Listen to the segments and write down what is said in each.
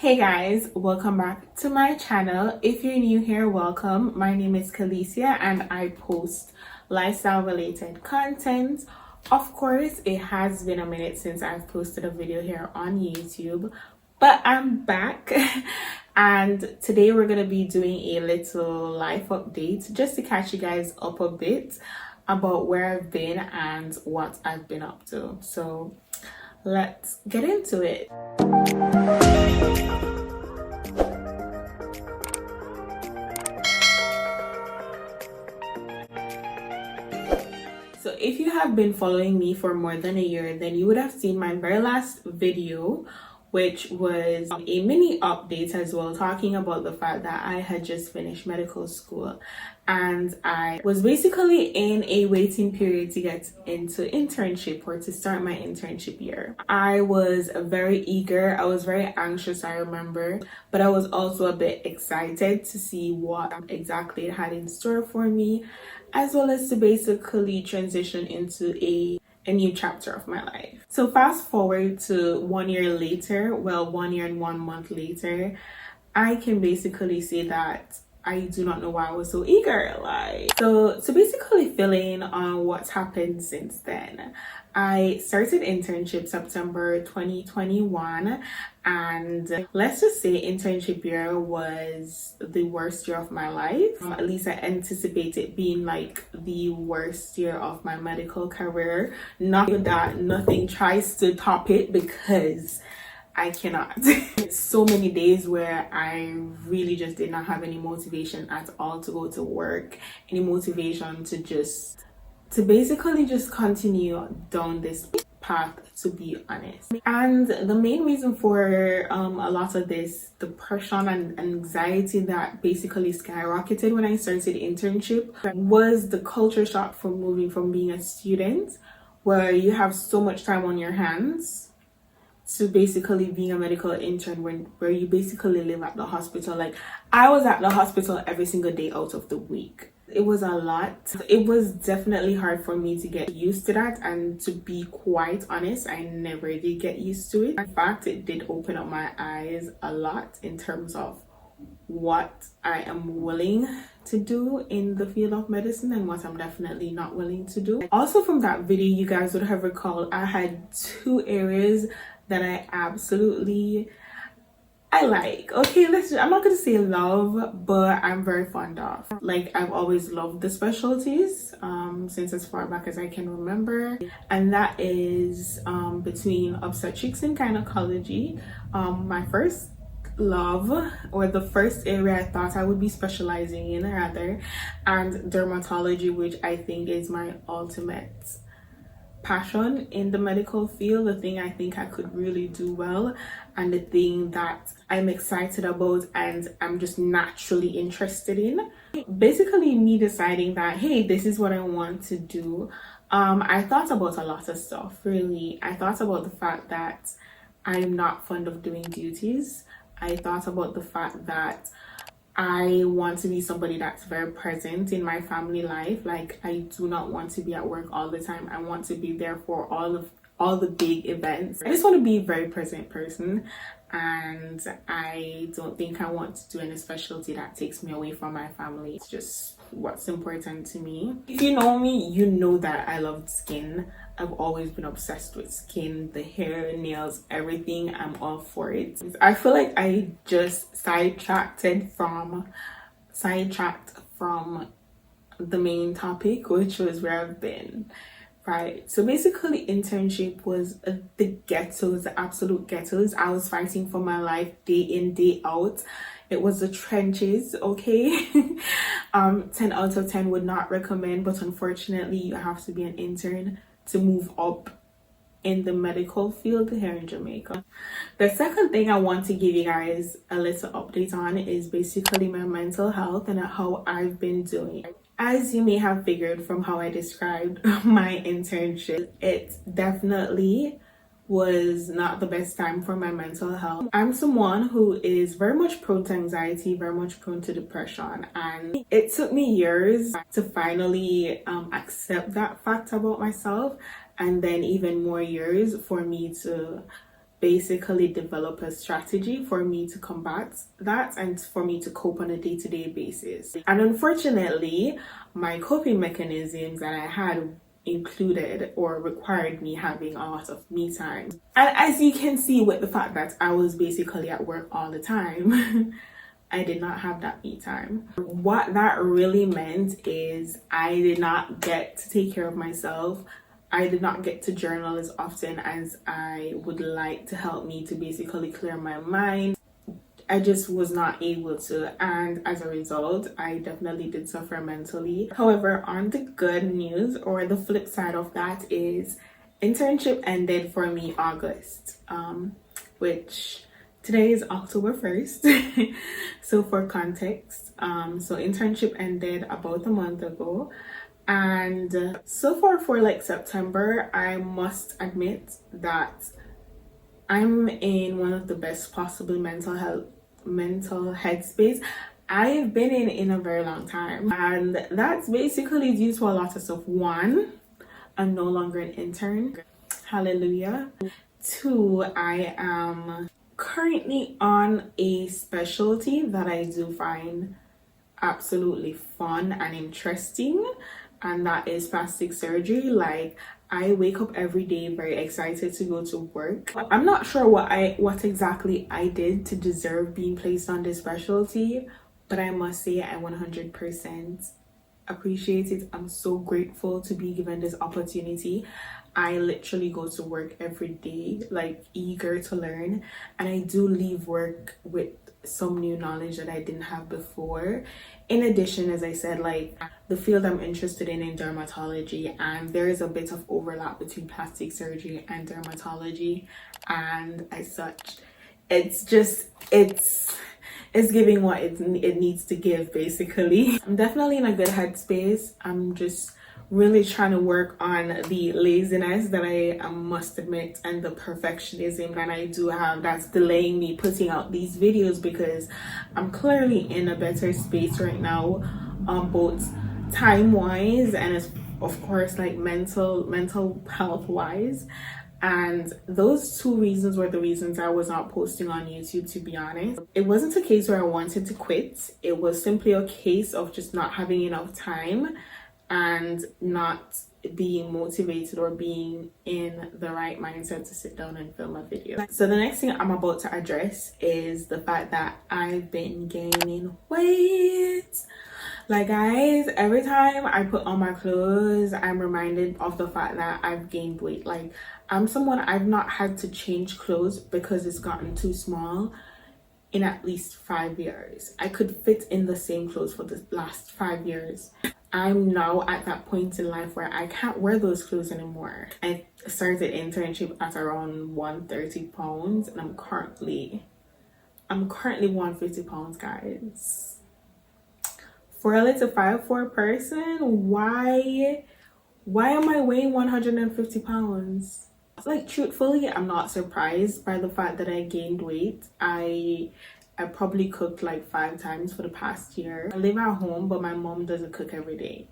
Hey guys, welcome back to my channel. If you're new here, welcome. My name is Khalesia and I post lifestyle related content. Of course, it has been a minute since I've posted a video here on YouTube, but I'm back and today we're going to be doing a little life update just to catch you guys up a bit about where I've been and what I've been up to. So let's get into it. So if you have been following me for more than a year, then you would have seen my very last video, which was a mini update as well, talking about the fact that I had just finished medical school and I was basically in a waiting period to get into internship or to start my internship year. I was very eager, I was very anxious, I remember, but I was also a bit excited to see what exactly it had in store for me, as well as to basically transition into a new chapter of my life. So fast forward to 1 year later, well, 1 year and 1 month later, I can basically say that I do not know why I was so eager. So to basically fill in on what's happened since then, I started internship September 2021, and let's just say internship year was the worst year of my life. At least I anticipate it being like the worst year of my medical career. Not that nothing tries to top it, because I cannot. So many days where I really just did not have any motivation at all to go to work, any motivation to basically just continue down this path, to be honest. And the main reason for a lot of this depression and anxiety that basically skyrocketed when I started internship was the culture shock from moving from being a student, where you have so much time on your hands, to basically being a medical intern where you basically live at the hospital. Like, I was at the hospital every single day out of the week. It was a lot. It was definitely hard for me to get used to that, and to be quite honest, I never did get used to it. In fact, it did open up my eyes a lot in terms of what I am willing to do in the field of medicine and what I'm definitely not willing to do. Also, from that video, you guys would have recalled I had 2 areas that I absolutely like. Okay, I'm not gonna say love, but I'm very fond of. Like, I've always loved the specialties since as far back as I can remember, and that is between obstetrics and gynecology. My first love, or the first area I thought I would be specializing in rather, and dermatology, which I think is my ultimate passion in the medical field, the thing I think I could really do well, and the thing that I'm excited about and I'm just naturally interested in. Basically, me deciding that, hey, this is what I want to do. I thought about a lot of stuff, really. I thought about the fact that I'm not fond of doing duties. I thought about the fact that I want to be somebody that's very present in my family life. Like, I do not want to be at work all the time. I want to be there for all the big events. I just want to be a very present person, and I don't think I want to do any specialty that takes me away from my family. It's just what's important to me. If you know me, you know that I love skin. I've always been obsessed with skin, the hair, nails, everything. I'm all for it. I feel like I just sidetracked from the main topic, which was where I've been. Right, so basically internship was the ghettos, the absolute ghettos. I was fighting for my life day in, day out. It was the trenches, okay? 10 out of 10 would not recommend, but unfortunately you have to be an intern to move up in the medical field here in Jamaica. The second thing I want to give you guys a little update on is basically my mental health and how I've been doing. As you may have figured from how I described my internship, it definitely was not the best time for my mental health. I'm someone who is very much prone to anxiety, very much prone to depression, and it took me years to finally accept that fact about myself, and then even more years for me to basically develop a strategy for me to combat that and for me to cope on a day-to-day basis. And unfortunately, my coping mechanisms that I had included or required me having a lot of me time. And as you can see, with the fact that I was basically at work all the time, I did not have that me time. What that really meant is I did not get to take care of myself. I did not get to journal as often as I would like to help me to basically clear my mind. I just was not able to, and as a result, I definitely did suffer mentally. However, on the good news, or the flip side of that, is internship ended for me August, which today is October 1st. So for context, so internship ended about a month ago. And so far for like September, I must admit that I'm in one of the best possible mental headspace I've been in a very long time. And that's basically due to a lot of stuff. One, I'm no longer an intern. Hallelujah. Two, I am currently on a specialty that I do find absolutely fun and interesting, and that is plastic surgery. Like, I wake up every day very excited to go to work. I'm not sure what exactly I did to deserve being placed on this specialty, but I must say I 100% appreciate it. I'm so grateful to be given this opportunity. I literally go to work every day, like, eager to learn, and I do leave work with some new knowledge that I didn't have before. In addition, as I said, like, the field I'm interested in dermatology, and there is a bit of overlap between plastic surgery and dermatology, and as such, it's giving what it needs to give, basically. I'm definitely in a good headspace. I'm just really trying to work on the laziness that I must admit, and the perfectionism that I do have that's delaying me putting out these videos, because I'm clearly in a better space right now, both time wise and of course like mental health wise. And those two reasons were the reasons I was not posting on YouTube, to be honest. It wasn't a case where I wanted to quit. It was simply a case of just not having enough time and not being motivated or being in the right mindset to sit down and film a video. So the next thing I'm about to address is the fact that I've been gaining weight. Like, guys, every time I put on my clothes, I'm reminded of the fact that I've gained weight. Like, I'm someone, I've not had to change clothes because it's gotten too small in at least 5 years. I could fit in the same clothes for the last 5 years. I'm now at that point in life where I can't wear those clothes anymore. I started internship at around 130 pounds, and I'm currently 150 pounds, guys. For a little 5'4" person, why am I weighing 150 pounds? Like, truthfully, I'm not surprised by the fact that I gained weight. I probably cooked like 5 times for the past year. I live at home, but my mom doesn't cook every day.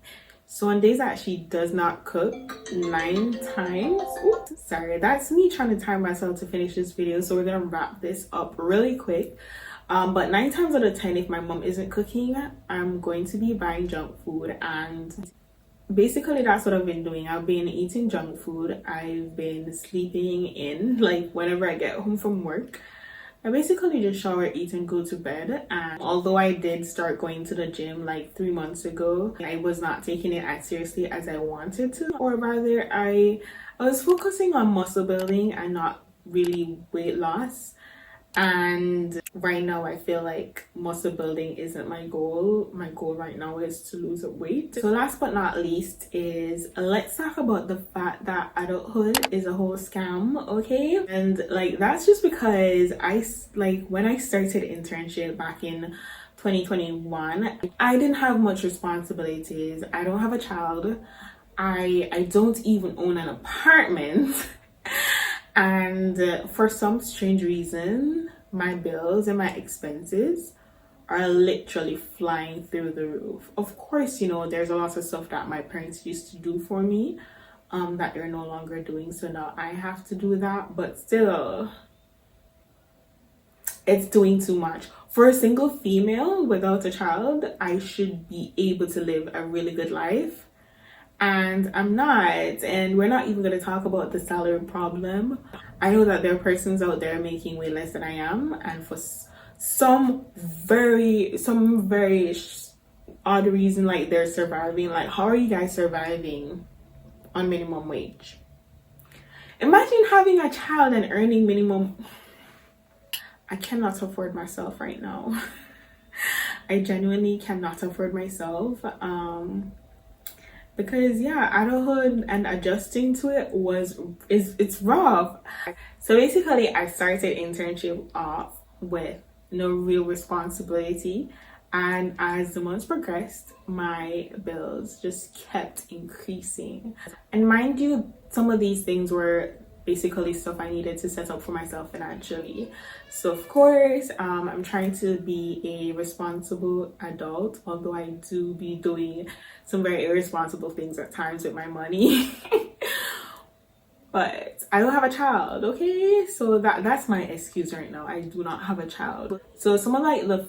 So on days that she does not cook, 9 times, oops, sorry, that's me trying to time myself to finish this video. So we're gonna wrap this up really quick. But 9 times out of 10, if my mom isn't cooking, I'm going to be buying junk food, and basically that's what I've been doing. I've been eating junk food. I've been sleeping in, like, whenever I get home from work, I basically just shower, eat, and go to bed. And although I did start going to the gym like 3 months ago, I was not taking it as seriously as I wanted to, or rather I was focusing on muscle building and not really weight loss. And right now I feel like muscle building isn't my goal. My goal right now is to lose weight. So last but not least is, let's talk about the fact that adulthood is a whole scam, okay? And like, that's just because when I started internship back in 2021, I didn't have much responsibilities. I don't have a child. I don't even own an apartment. And for some strange reason, my bills and my expenses are literally flying through the roof. Of course, you know, there's a lot of stuff that my parents used to do for me that they're no longer doing, so now I have to do that. But still, it's doing too much. For a single female without a child, I should be able to live a really good life. And I'm not. And we're not even going to talk about the salary problem. I know that there are persons out there making way less than I am. And for some very odd reason, like they're surviving. Like, how are you guys surviving on minimum wage? Imagine having a child and earning minimum. I cannot afford myself right now. I genuinely cannot afford myself. Because yeah, adulthood and adjusting to it it's rough. So basically, I started internship off with no real responsibility, and as the months progressed, my bills just kept increasing. And mind you, some of these things were basically stuff I needed to set up for myself financially. So of course, I'm trying to be a responsible adult, although I do be doing some very irresponsible things at times with my money. But I don't have a child, okay? So that's my excuse right now. I do not have a child. So some of like the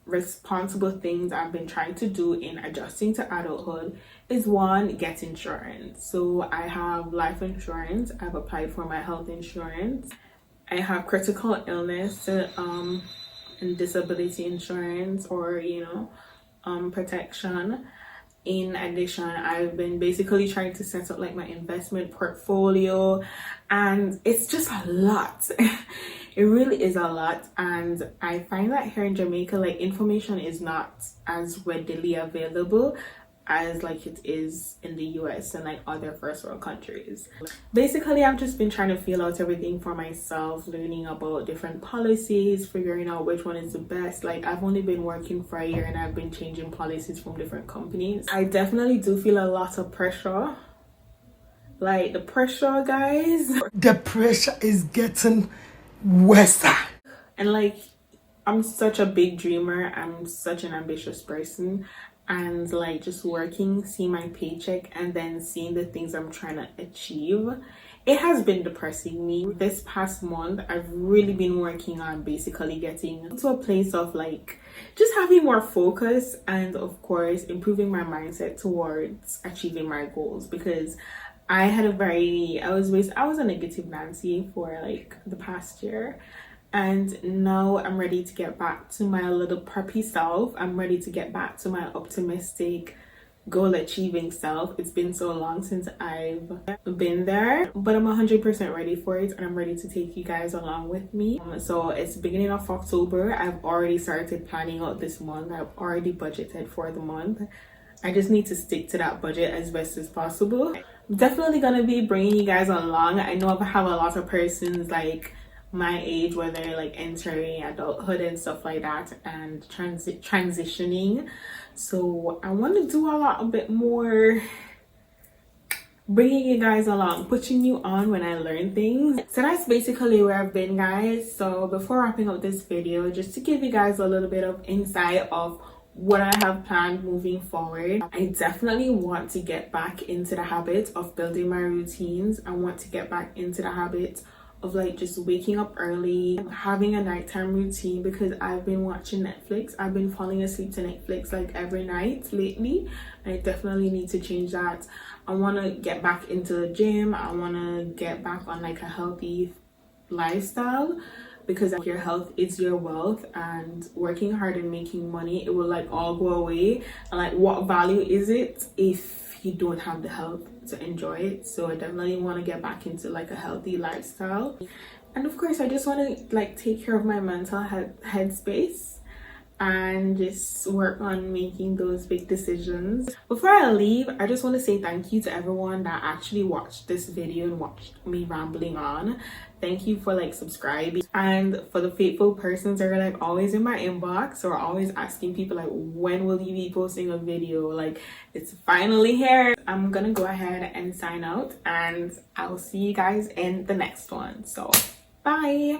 responsible things I've been trying to do in adjusting to adulthood is, one, get insurance. So I have life insurance. I've applied for my health insurance. I have critical illness and disability insurance, or protection. In addition, I've been basically trying to set up like my investment portfolio, and it's just a lot. It really is a lot. And I find that here in Jamaica, like, information is not as readily available as like it is in the US and like other first world countries. Basically, I've just been trying to feel out everything for myself, learning about different policies, figuring out which one is the best. Like, I've only been working for a year and I've been changing policies from different companies. I definitely do feel a lot of pressure. Like, the pressure, guys. The pressure is getting worse. And like, I'm such a big dreamer. I'm such an ambitious person. And like, just working, seeing my paycheck, and then seeing the things I'm trying to achieve, it has been depressing me. This past month, I've really been working on basically getting to a place of like just having more focus, and of course improving my mindset towards achieving my goals. Because I was a negative Nancy for like the past year, and now I'm ready to get back to my little preppy self. I'm ready to get back to my optimistic, goal achieving self. It's been so long since I've been there, but I'm 100% ready for it, and I'm ready to take you guys along with me. So it's beginning of October. I've already started planning out this month. I've already budgeted for the month. I just need to stick to that budget as best as possible. I'm definitely gonna be bringing you guys along. I know I have a lot of persons like my age where they're like entering adulthood and stuff like that, and transitioning. So I want to do a bit more bringing you guys along, pushing you on when I learn things. So that's basically where I've been, guys. So before wrapping up this video, just to give you guys a little bit of insight of what I have planned moving forward, I definitely want to get back into the habit of building my routines. I want to get back into the habit of like just waking up early, having a nighttime routine, because I've been watching Netflix. I've been falling asleep to Netflix like every night lately. I definitely need to change that. I want to get back into the gym. I want to get back on like a healthy lifestyle, because your health is your wealth, and working hard and making money, it will like all go away. And like, what value is it if you don't have the health to enjoy it? So I definitely want to get back into like a healthy lifestyle. And of course, I just want to like take care of my mental headspace and just work on making those big decisions. Before I leave, I just want to say thank you to everyone that actually watched this video and watched me rambling on. Thank you for like subscribing, and for the faithful persons that are like always in my inbox or always asking people like, when will you be posting a video? Like, it's finally here. I'm gonna go ahead and sign out, and I'll see you guys in the next one. So bye.